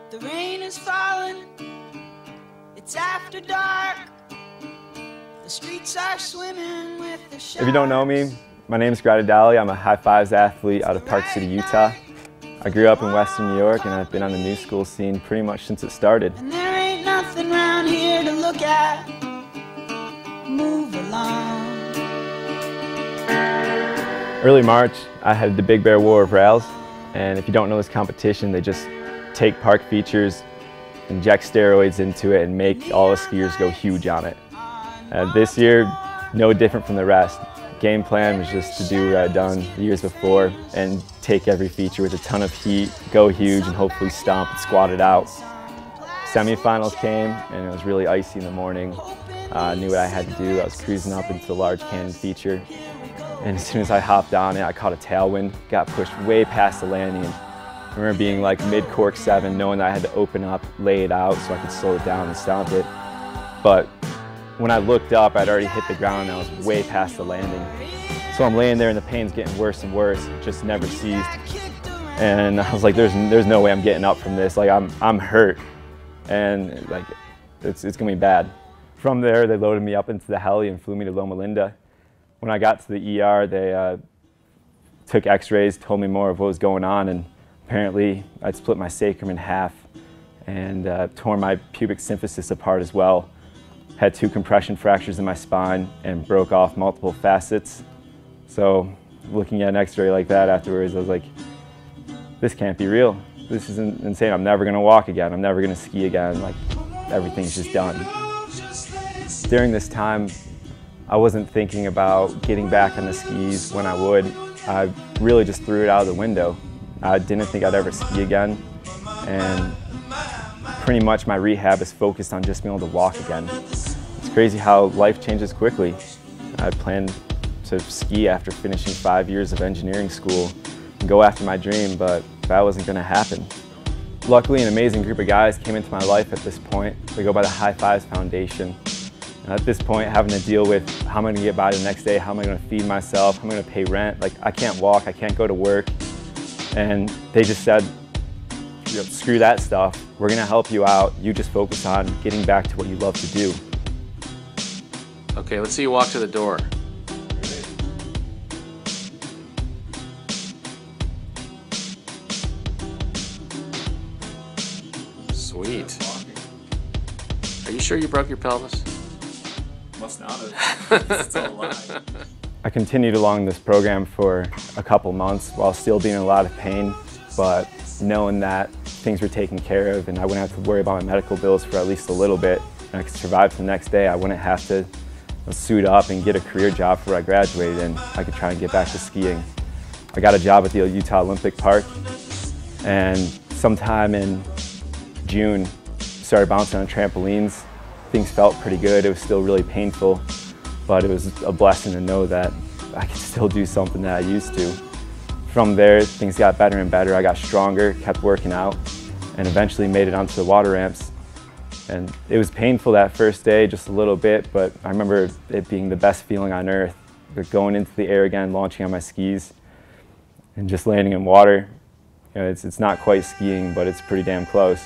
The rain is falling, it's after dark. The streets are swimming with the sharks. If you don't know me, my name is Giray Dadali. I'm a high fives athlete out of Park City, Utah. I grew up in Western New York and I've been on the new school scene pretty much since it started. And there ain't nothing around here to look at. Move along. Early March, I had the Big Bear War of Rails, and if you don't know this competition, they just take park features, inject steroids into it, and make all the skiers go huge on it. This year, no different from the rest. Game plan was just to do what I'd done the years before and take every feature with a ton of heat, go huge, and hopefully stomp and squat it out. Semifinals came, and it was really icy in the morning. I knew what I had to do. I was cruising up into the large canyon feature, and as soon as I hopped on it, I caught a tailwind, got pushed way past the landing. I remember being like mid-cork 7, knowing that I had to open up, lay it out so I could slow it down and stomp it. But when I looked up, I'd already hit the ground and I was way past the landing. So I'm laying there and the pain's getting worse and worse. It just never ceased. And I was like, there's no way I'm getting up from this. Like I'm hurt, and like it's gonna be bad. From there, they loaded me up into the heli and flew me to Loma Linda. When I got to the ER, they took x-rays, told me more of what was going on, and apparently I'd split my sacrum in half and tore my pubic symphysis apart as well. Had 2 compression fractures in my spine and broke off multiple facets. So looking at an x-ray like that afterwards, I was like, this can't be real. This is insane. I'm never gonna walk again. I'm never gonna ski again. Like, everything's just done. During this time, I wasn't thinking about getting back on the skis when I would. I really just threw it out of the window. I didn't think I'd ever ski again, and pretty much my rehab is focused on just being able to walk again. It's crazy how life changes quickly. I planned to ski after finishing 5 years of engineering school and go after my dream, but that wasn't going to happen. Luckily, an amazing group of guys came into my life at this point. They go by the High Fives Foundation. And at this point, having to deal with how am I going to get by the next day, how am I going to feed myself, how am I going to pay rent, like I can't walk, I can't go to work. And they just said, screw that stuff, we're going to help you out, you just focus on getting back to what you love to do. Okay, let's see you walk to the door. Sweet. Are you sure you broke your pelvis? Must not have. It's all a lie. I continued along this program for a couple months while still being in a lot of pain, but knowing that things were taken care of and I wouldn't have to worry about my medical bills for at least a little bit, and I could survive to the next day. I wouldn't have to suit up and get a career job for what I graduated, and I could try and get back to skiing. I got a job at the Utah Olympic Park, and sometime in June, started bouncing on trampolines. Things felt pretty good. It was still really painful, but it was a blessing to know that I could still do something that I used to. From there, things got better and better. I got stronger, kept working out, and eventually made it onto the water ramps. And it was painful that first day, just a little bit, but I remember it being the best feeling on earth. Going into the air again, launching on my skis, and just landing in water. You know, it's not quite skiing, but it's pretty damn close.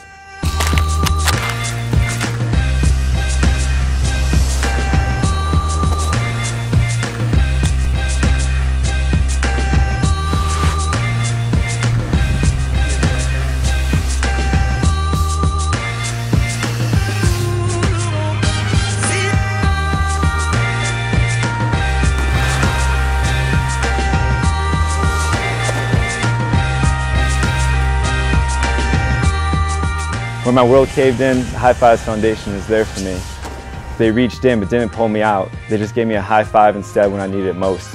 When my world caved in, the High Fives Foundation was there for me. They reached in but didn't pull me out. They just gave me a high five instead when I needed it most.